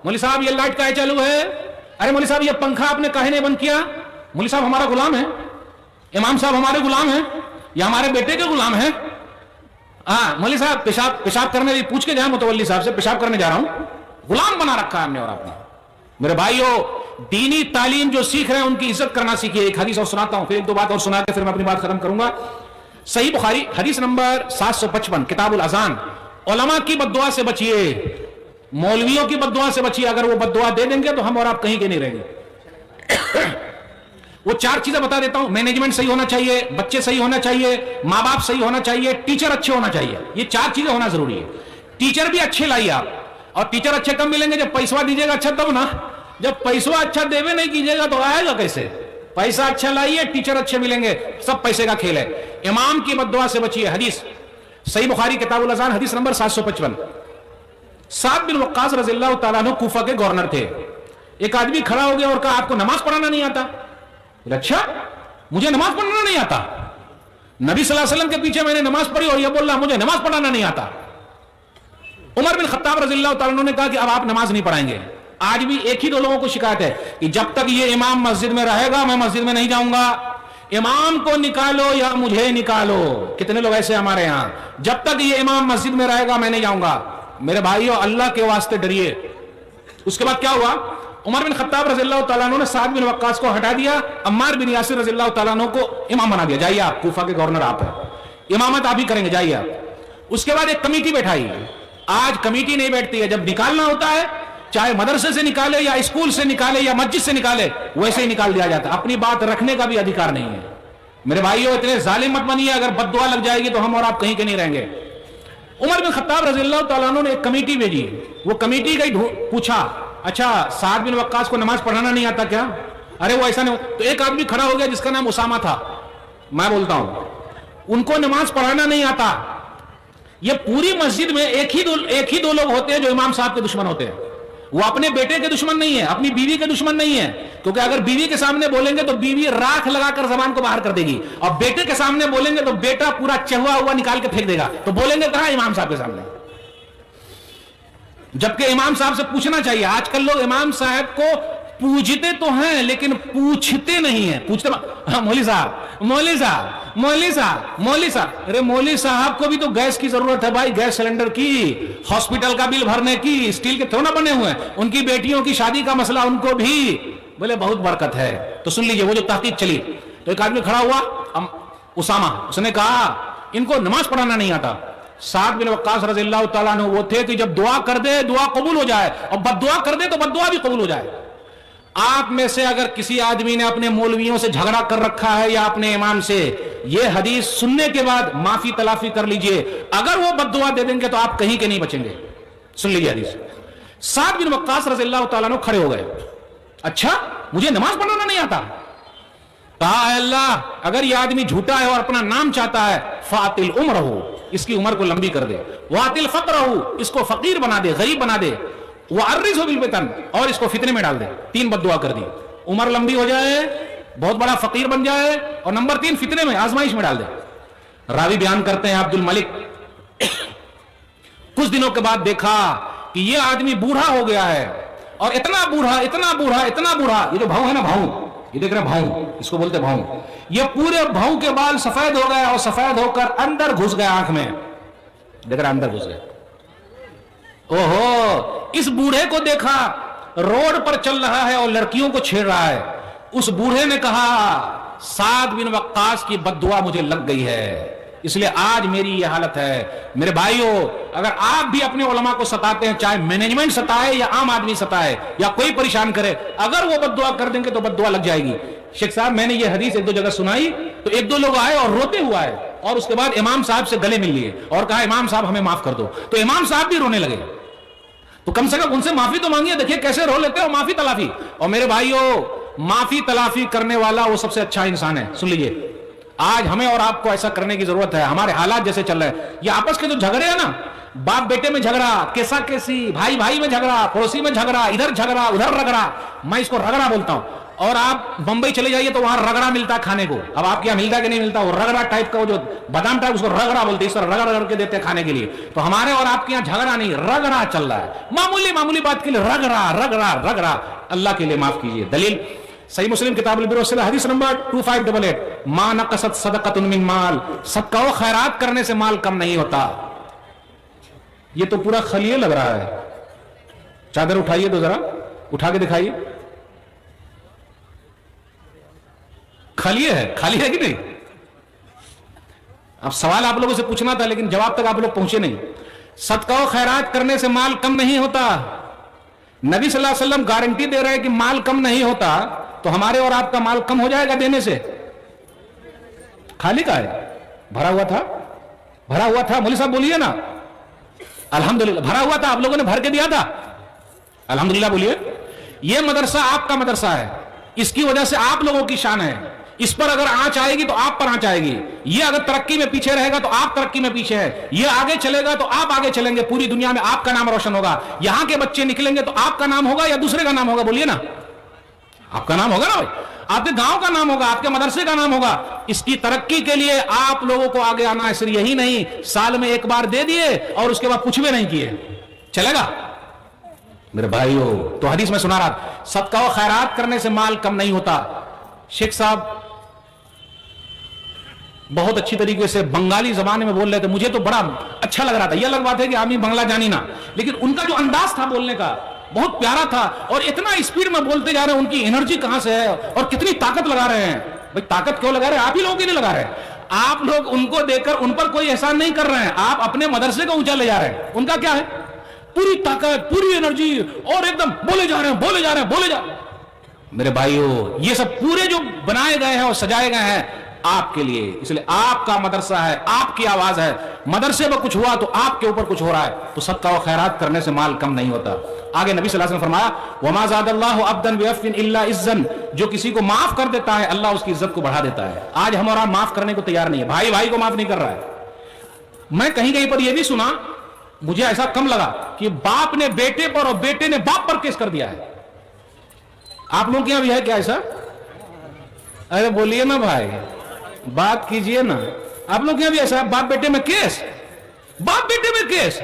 मौलवी साहब ये लाइट काहे चालू है, अरे मौलवी साहब ये पंखा आपने काहे नहीं बंद किया, मौलवी साहब हमारा गुलाम है, इमाम साहब हमारे गुलाम है या हमारे बेटे के गुलाम है। हाँ मौलवी साहब पेशाब करने पूछ के जाए मुतवल्ली साहब से, पेशाब करने जा रहा हूं, गुलाम बना रखा है हमने और आपने। मेरे भाइयों, दीनी तालीम जो सीख रहे हैं उनकी इज्जत करना सीखिए। एक हदीस और सुनाता हूं, फिर एक दो बात और सुना के फिर मैं अपनी बात खत्म करूंगा। सही बुखारी हदीस नंबर 755 किताबुल अजान, उलमा की बद्दुआ से बचिए, मौलवियों की बद्दुआ से बचिए। अगर वो बद्दुआ दे देंगे तो हम और आप कहीं के नहीं रहेंगे। वो 4 चीजें बता देता हूं। मैनेजमेंट सही होना चाहिए, बच्चे सही होना चाहिए, माँ बाप सही होना चाहिए, टीचर अच्छे होना चाहिए। ये 4 चीजें होना जरूरी है। टीचर भी अच्छे लाइए आप, और टीचर अच्छे कब मिलेंगे, जब पैसा दीजिएगा अच्छा तब ना। जब पैसा अच्छा देवे नहीं कीजिएगा तो आएगा कैसे। पैसा अच्छा लाइए, टीचर अच्छे मिलेंगे, सब पैसे का खेल है। इमाम की बद्दुआ से बचिए। हदीस सही बुखारी किताबुल अज़ान हदीस नंबर 755। साद बिन वक्कास रज़ियल्लाहु ताला अन्हु कूफा के गवर्नर थे। एक आदमी खड़ा हो गया और कहा आपको नमाज पढ़ाना नहीं आता। अच्छा, मुझे नमाज पढ़ना नहीं आता, नबी सल्लल्लाहु अलैहि वसल्लम के पीछे मैंने नमाज पढ़ी और यह बोल रहा मुझे नमाज पढ़ाना नहीं आता। उमर बिन खत्ताब रज़ियल्लाहु ताला अन्हु ने कहा कि अब आप नमाज नहीं पढ़ाएंगे। आज भी एक ही 2 लोगों को शिकायत है कि जब तक ये इमाम मस्जिद में रहेगा मैं मस्जिद में नहीं जाऊंगा, इमाम को निकालो या मुझे निकालो। कितने लोग ऐसे हमारे यहां, जब तक ये इमाम मस्जिद में रहेगा मैं नहीं जाऊंगा। मेरे भाइयों, अल्लाह के वास्ते डरिए। उसके बाद क्या हुआ, उमर बिन खत्ताब रज़ियल्लाहु ताला अन्हु ने साद बिन वक्कास को हटा दिया, अम्मार बिन यासिर रज़ियल्लाहु ताला अन्हु को इमाम बना दिया। जाइए आप, कूफा के गवर्नर आप हैं, इमामत आप ही करेंगे, जाइए आप। उसके बाद एक कमेटी बैठाई। आज कमेटी नहीं बैठती है, जब निकालना होता है चाहे मदरसे से निकाले या स्कूल से निकाले या मस्जिद से निकाले, वैसे ही निकाल दिया जाता है। अपनी बात रखने का भी अधिकार नहीं है। मेरे भाइयों, इतने जालिम मत बनिए, अगर बद्दुआ लग जाएगी तो हम और आप कहीं के नहीं रहेंगे। उमर बिन खत्ताब रज़ियल्लाहु ताला अन्हु ने एक कमेटी भेजी। वो कमेटी गई, पूछा अच्छा साद बिन वक्कास को नमाज पढ़ाना नहीं आता क्या? अरे वो ऐसा नहीं। तो एक आदमी खड़ा हो गया जिसका नाम उसामा था, मैं बोलता हूं, उनको नमाज पढ़ाना नहीं आता। ये पूरी मस्जिद में एक ही दो लोग होते हैं जो इमाम साहब के दुश्मन होते हैं। वो अपने बेटे के दुश्मन नहीं है, अपनी बीवी के दुश्मन नहीं है, क्योंकि अगर बीवी के सामने बोलेंगे तो बीवी राख लगाकर जबान को बाहर कर देगी, और बेटे के सामने बोलेंगे तो बेटा पूरा चहुआ हुआ निकाल के फेंक देगा। तो बोलेंगे कहां? इमाम साहब के सामने। जबकि इमाम साहब से पूछना चाहिए। आजकल लोग इमाम साहब को पूछते तो हैं लेकिन पूछते नहीं है। पूछते मौलवी साहब, मौलवी साहब, मौलवी साहब, मौलवी साहब। अरे मौलवी साहब को भी तो गैस की जरूरत है भाई, गैस सिलेंडर की, हॉस्पिटल का बिल भरने की, स्टील के थोड़ा बने हुए हैं, उनकी बेटियों की शादी का मसला, उनको भी बोले बहुत बरकत है। तो सुन लीजिए, वो जो तहकीक चली तो एक आदमी खड़ा हुआ, उसामा, उसने कहा इनको नमाज पढ़ाना नहीं आता। साद बिन वक्कास रज़ियल्लाहु ताला अन्हु वो थे कि जब दुआ कर दे दुआ कबूल हो जाए, और बद्दुआ कर दे तो बद्दुआ भी कबूल हो जाए। आप में से अगर किसी आदमी ने अपने मौलवियों से झगड़ा कर रखा है या अपने इमाम से, यह हदीस सुनने के बाद माफी तलाफी कर लीजिए। अगर वो बद्दुआ दे देंगे तो आप कहीं के नहीं बचेंगे। सुन लीजिए हदीस। साद बिन वक्कास रज़ियल्लाहु ताला अन्हु खड़े हो गए। अच्छा, मुझे नमाज पढ़ाना नहीं आता। कहा अल्लाह, अगर यह आदमी झूठा है और अपना नाम चाहता है, फातिल उम्र हो, इसकी उम्र को लंबी कर दे, वातिल फक्र हो, इसको फकीर बना दे, गरीब बना दे, वारिस हो बिल फितन, और इसको फितने में डाल दे। 3 बद्दुआ कर दी, उम्र लंबी हो जाए, बहुत बड़ा फकीर बन जाए, और नंबर 3 फितने में, आजमाइश में डाल दे। रावी बयान करते हैं अब्दुल मलिक, कुछ दिनों के बाद देखा कि यह आदमी बूढ़ा हो गया है, और इतना बूढ़ा, इतना बूढ़ा, इतना बूढ़ा, ये जो भाऊ है ना, भाऊ, ये देख रहे भाऊ, इसको बोलते भाऊ, ये पूरे भाऊ के बाल सफेद हो गए और सफेद होकर अंदर घुस गए, आंख में देख रहे अंदर घुस गए। ओहो, इस बूढ़े को देखा रोड पर चल रहा है और लड़कियों को छेड़ रहा है। उस बूढ़े ने कहा साद बिन वक्कास की बद्दुआ मुझे लग गई है, इसलिए आज मेरी यह हालत है। मेरे भाइयों, अगर आप भी अपने उलमा को सताते हैं, चाहे मैनेजमेंट सताए या आम आदमी सताए या कोई परेशान करे, अगर वो बद्दुआ कर देंगे तो बद्दुआ लग जाएगी। शेख साहब, मैंने ये हदीस 1-2 जगह सुनाई तो 1-2 लोग आए और रोते हुए आए, और उसके बाद इमाम साहब से गले मिल लिए और कहा इमाम साहब हमें माफ कर दो। तो इमाम साहब भी रोने लगे। तो कम से कम उनसे माफी तो मांगिए, देखिए कैसे रो लेते हो माफी तलाफी। और मेरे भाइयों, माफी तलाफी करने वाला वो सबसे अच्छा इंसान है। सुन लीजिए, आज हमें और आपको ऐसा करने की जरूरत है। हमारे हालात जैसे चल रहे हैं, ये आपस के जो झगड़े हैं ना, बाप बेटे में झगड़ा, केसा केसी, भाई भाई में झगड़ा, पड़ोसी में झगड़ा, इधर झगड़ा उधर रगड़ा, मैं इसको रगड़ा बोलता हूं। اور آپ بمبئی چلے جائیے تو وہاں رگڑا ملتا ہے کھانے کو. اب آپ کے یہاں ملتا کہ نہیں ملتا؟ وہ رگڑا ٹائپ کا, وہ جو بادام ٹائپ, اس کو رگڑا بولتے ہیں, اس طرح رگڑ رگڑ کے دیتے ہیں کھانے کے لیے. تو ہمارے اور آپ کے یہاں جھگڑا نہیں, رگڑا چل رہا ہے, معمولی معمولی بات کے لیے رگڑا رگڑا رگڑا. اللہ کے لیے معاف کیجیے. دلیل صحیح مسلم کتاب البر والصلہ حدیث نمبر 2588, ما نقصت صدقۃ من مال, صدقہ و خیرات کرنے سے مال کم نہیں ہوتا. یہ تو پورا خلیے لگ رہا ہے. چادر اٹھائیے تو ذرا, اٹھا کے دکھائیے. خلیے ہے, خالی ہے کہ نہیں؟ اب سوال آپ لوگوں سے پوچھنا تھا لیکن جواب تک آپ لوگ پہنچے نہیں. صدقہ و خیرات کرنے سے مال کم نہیں ہوتا. نبی صلی اللہ علیہ وسلم گارنٹی دے رہے کہ مال کم نہیں ہوتا, تو ہمارے اور آپ کا مال کم ہو جائے گا دینے سے؟ خالی کا ہے, بھرا ہوا تھا, بھرا ہوا تھا. مولوی صاحب بولیے نا الحمدللہ. بھرا ہوا تھا, آپ لوگوں نے بھر کے دیا تھا الحمدللہ. بولیے. یہ مدرسہ آپ کا مدرسہ ہے, اس کی وجہ سے آپ لوگوں کی شان ہے. اس پر اگر آنچ آئے گی تو آپ پر آنچ آئے گی. یہ اگر ترقی میں پیچھے رہے گا تو آپ ترقی میں پیچھے ہے. یہ آگے چلے گا تو آپ آگے چلیں گے, پوری دنیا میں آپ کا نام روشن ہوگا. یہاں کے بچے نکلیں گے تو آپ کا نام ہوگا یا دوسرے کا نام ہوگا؟ بولیے نا, آپ کا نام ہوگا نا بھائی, آپ کے گاؤں کا نام ہوگا, آپ کے مدرسے کا نام ہوگا. اس کی ترقی کے لیے آپ لوگوں کو آگے آنا ہے. صرف یہی نہیں سال میں ایک بار دے دیے اور اس کے بعد کچھ بھی نہیں کیے, چلے گا میرے بھائیو؟ تو حدیث میں سنا رہا, صدقہ و خیرات کرنے سے مال کم نہیں ہوتا. شیخ صاحب بہت اچھی طریقے سے بنگالی زبان میں بول رہے تھے, مجھے تو بڑا اچھا لگ رہا تھا. یہ الگ بات ہے کہ آمی بنگلہ جانی نا, لیکن ان کا جو انداز تھا بولنے کا بہت پیارا تھا. اور اتنا اسپیڈ میں بولتے جا رہے ہیں, ان کی انرجی کہاں سے ہے اور کتنی طاقت لگا رہے ہیں. بھائی طاقت کیوں لگا رہے ہیں؟ آپ ہی لوگوں کی نہیں لگا رہے. آپ لوگ ان کو دیکھ کر ان پر کوئی احسان نہیں کر رہے ہیں, آپ اپنے مدرسے کو اونچا لے جا رہے ہیں. ان کا کیا ہے؟ پوری طاقت, پوری انرجی, اور ایک دم بولے جا رہے ہیں, بولے جا رہے ہیں, بولے جا. میرے بھائیو یہ سب پورے جو بنائے گئے ہیں اور سجائے گئے ہیں آپ کے لیے, اس لیے آپ کا مدرسہ ہے, آپ کی آواز ہے. مدرسے میں کچھ ہوا تو آپ کے اوپر کچھ ہو رہا ہے. تو صدقہ و خیرات کرنے سے مال کم نہیں ہوتا. آگے نبی صلی اللہ علیہ وسلم فرمایا, وما زاد اللہ عبدا بعفو الا عزا, جو کسی کو معاف کر دیتا ہے اللہ اس کی عزت کو بڑھا دیتا ہے. آج ہم اور آپ معاف کرنے کو تیار نہیں ہے. بھائی بھائی کو معاف نہیں کر رہا ہے. میں کہیں کہیں پر یہ بھی سنا, مجھے ایسا کم لگا کہ باپ نے بیٹے پر اور بیٹے نے باپ پر کیس کر دیا ہے. آپ لوگوں کے یہاں بھی ہے کیا ایسا؟ ارے بولیے نا بھائی, بات کیجئے نا. آپ لوگ یہاں بھی ایسا, باپ بیٹے میں کیس, باپ بیٹے میں کیس.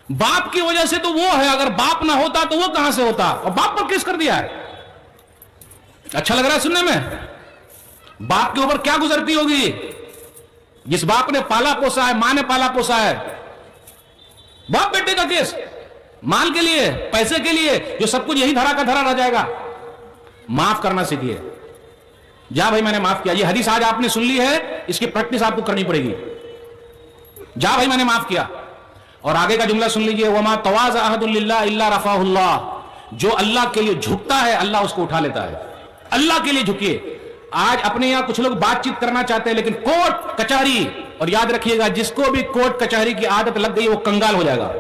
باپ کی وجہ سے تو وہ ہے, اگر باپ نہ ہوتا تو وہ کہاں سے ہوتا, اور باپ پر کیس کر دیا ہے. اچھا لگ رہا ہے سننے میں؟ باپ کے اوپر کیا گزرتی ہوگی جس باپ نے پالا پوسا ہے, ماں نے پالا پوسا ہے. باپ بیٹے کا کیس, مال کے لیے, پیسے کے لیے, جو سب کچھ یہی دھرا کا دھرا رہ جائے گا. معاف کرنا سیکھیے. جا بھائی میں نے معاف کیا. یہ حدیث آج آپ نے سن لی ہے, اس کی پریکٹس آپ کو کرنی پڑے گی. جا بھائی میں نے معاف کیا. اور آگے کا جملہ سن لیجئے, وما تواضع احد للہ الا رفعہ اللہ, جو اللہ کے لیے جھکتا ہے اللہ اس کو اٹھا لیتا ہے. اللہ کے لیے جھکیے. آج اپنے یہاں کچھ لوگ بات چیت کرنا چاہتے ہیں لیکن کوٹ کچہری, اور یاد رکھیے گا جس کو بھی کوٹ کچہری کی عادت لگ گئی وہ کنگال ہو جائے گا.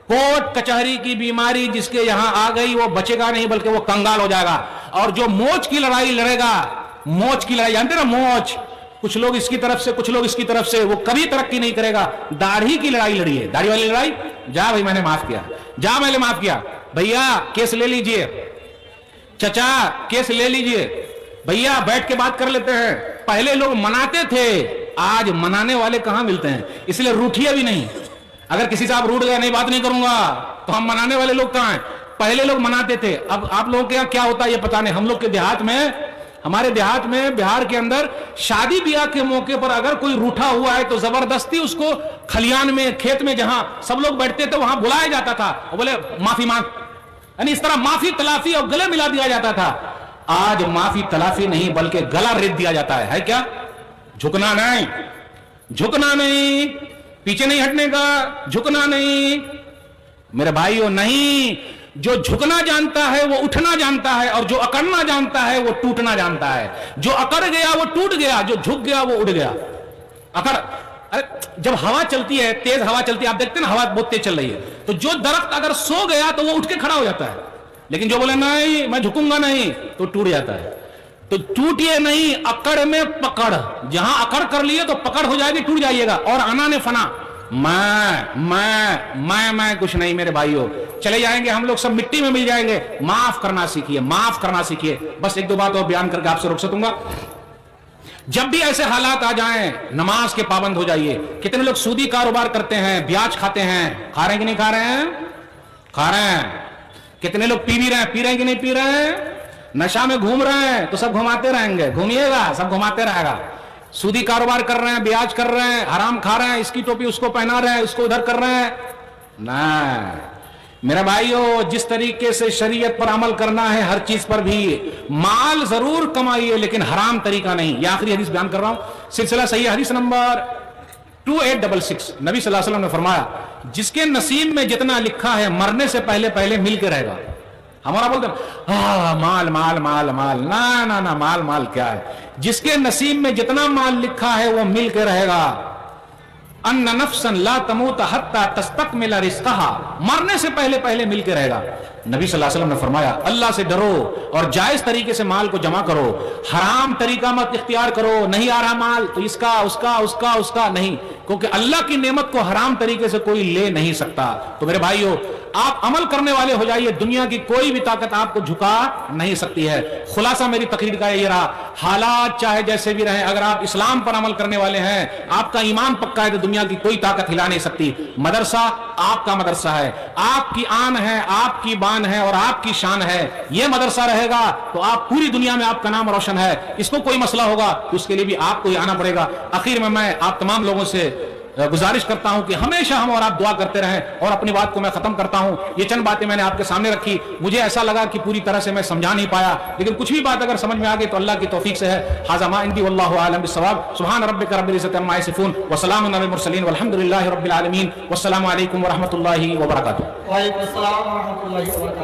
کوٹ کچہری کی بیماری جس کے یہاں آ گئی وہ بچے گا نہیں بلکہ وہ کنگال ہو جائے گا. اور جو موچ کی لڑائی لڑے گا, موچ کی لڑائی جانتے نا, موچ, کچھ لوگ اس کی طرف سے کچھ لوگ اس کی طرف سے, وہ کبھی ترقی نہیں کرے گا. داڑھی کی لڑائی لڑی ہے, داڑھی والی لڑائی. جا بھائی میں نے معاف کیا, جا میں نے معاف کیا. بھیا کیس لے لیجئے, چچا کیس لے لیجئے, بھیا بیٹھ کے بات کر لیتے ہیں. پہلے لوگ مناتے تھے, آج منانے والے کہاں ملتے ہیں, اس لیے روٹھیے بھی نہیں. اگر کسی سے آپ روٹ گئے, نہیں بات نہیں کروں گا, تو ہم منانے والے لوگ کہاں ہیں؟ پہلے لوگ مناتے تھے. اب آپ لوگوں کے یہاں کیا ہوتا ہے یہ پتا نہیں. ہم لوگ کے دیہات میں, ہمارے دیہات میں بہار کے اندر شادی بیاہ کے موقع پر اگر کوئی روٹھا ہوا ہے تو زبردستی اس کو کھلیان میں, کھیت میں جہاں سب لوگ بیٹھتے تھے وہاں بلایا جاتا تھا, بولے معافی مانگ, یعنی اس طرح معافی تلافی اور گلے ملا دیا جاتا تھا. آج معافی تلافی نہیں بلکہ گلا ریت دیا جاتا ہے. کیا؟ جھکنا نہیں, جھکنا نہیں, پیچھے نہیں ہٹنے کا, جھکنا نہیں. میرے بھائیو نہیں, جو جھکنا جانتا ہے وہ اٹھنا جانتا ہے, اور جو اکڑنا جانتا ہے وہ ٹوٹنا جانتا ہے. جو اکڑ گیا وہ ٹوٹ گیا, جو جھک گیا وہ اڑ گیا. اکڑ, جب ہوا چلتی ہے, تیز ہوا چلتی ہے, آپ دیکھتے ہیں نا ہوا بہت تیز چل رہی ہے, تو جو درخت اگر سو گیا تو وہ اٹھ کے کھڑا ہو جاتا ہے. لیکن جو بولے نہیں میں جھکوں گا نہیں, تو ٹوٹ جاتا ہے. تو ٹوٹیے نہیں, اکڑ میں پکڑ. جہاں اکڑ کر لیے تو پکڑ ہو جائے گی, ٹوٹ جائیے گا. اور انا نے فنا, मैं कुछ नहीं मेरे भाइयों, चले जाएंगे हम लोग, सब मिट्टी में मिल जाएंगे। माफ करना सीखिए, माफ करना सीखिए। बस एक दो बात और बयान करके आपसे रुक सकूंगा। जब भी ऐसे हालात आ जाएं, नमाज के पाबंद हो जाइए। कितने लोग सूदी कारोबार करते हैं, ब्याज खाते हैं, खा रहे हैं कि नहीं खा रहे हैं? खा रहे हैं। कितने लोग पी भी रहे हैं, पी रहे हैं कि नहीं पी रहे हैं? नशा में घूम रहे हैं तो सब घुमाते रहेंगे, घूमिएगा, सब घुमाते रहेगा। सूदी कारोबार कर रहे हैं, ब्याज कर रहे हैं, हराम खा रहे हैं, इसकी टोपी उसको पहना रहे हैं, इसको उधर कर रहे हैं ना। मेरे भाइयों, जिस तरीके से शरीयत पर अमल करना है, हर चीज पर भी माल जरूर कमाइए, लेकिन हराम तरीका नहीं। ये आखिरी हदीस बयान कर रहा हूं, सिलसिला सही हदीस नंबर 2866। नबी सल्लल्लाहु अलैहि वसल्लम ने फरमाया, जिसके नसीब में जितना लिखा है, मरने से पहले पहले मिल के रहेगा। हमारा बोलते माल माल माल माल, ना ना ना, माल माल क्या है? जिसके नसीब में जितना माल लिखा है वो मिल के रहेगा। अन्न नफ्सन ला तमूत हत्ता तस्तकमिल रिज़्क़हा, मरने से पहले पहले मिल के रहेगा। नबी सल्लल्लाहु अलैहि वसल्लम ने फरमाया, अल्लाह से डरो और जायज तरीके से माल को जमा करो, हराम तरीका मत इख्तियार करो। नहीं आ रहा माल तो इसका उसका उसका उसका नहीं, क्योंकि अल्लाह की नेमत को हराम तरीके से कोई ले नहीं सकता। तो मेरे भाइयों, आप अमल करने वाले हो जाइए, दुनिया की कोई भी ताकत आपको झुका नहीं सकती है। खुलासा मेरी तकरीर का ये रहा, हालात चाहे जैसे भी रहे, अगर आप इस्लाम पर अमल करने वाले हैं, आपका ईमान पक्का है, तो दुनिया की कोई ताकत हिला नहीं सकती। मदरसा आपका मदरसा है, आपकी आन है, आपकी बान है और आपकी शान है। यह मदरसा रहेगा तो आप पूरी दुनिया में आपका नाम रोशन है। इसको कोई मसला होगा तो उसके लिए भी आपको ही आना पड़ेगा। आखिर में मैं आप तमाम लोगों से गुजारिश करता हूं कि हमेशा हम और आप दुआ करते रहें। और अपनी बात को मैं खत्म करता हूं। ये चंद बातें मैंने आपके सामने रखी, मुझे ऐसा लगा कि पूरी तरह से मैं समझा नहीं पाया, लेकिन कुछ भी बात अगर समझ में आ गई तो अल्लाह की तौफीक से है। हाज़ा मा इंदी वल्लाहु आलम बिस्सवाब। सुब्हान रब्बिका रब्बिल इज़्ज़ति अम्मा यसिफून व सलामुन अलल मुरसलीन वल्हम्दुलिल्लाहि रब्बिल आलमीन। वस्सलामु अलैकुम व रहमतुल्लाहि व बरकातुहू। वालेकुम अस्सलाम व रहमतुल्लाहि व बरकातुहू।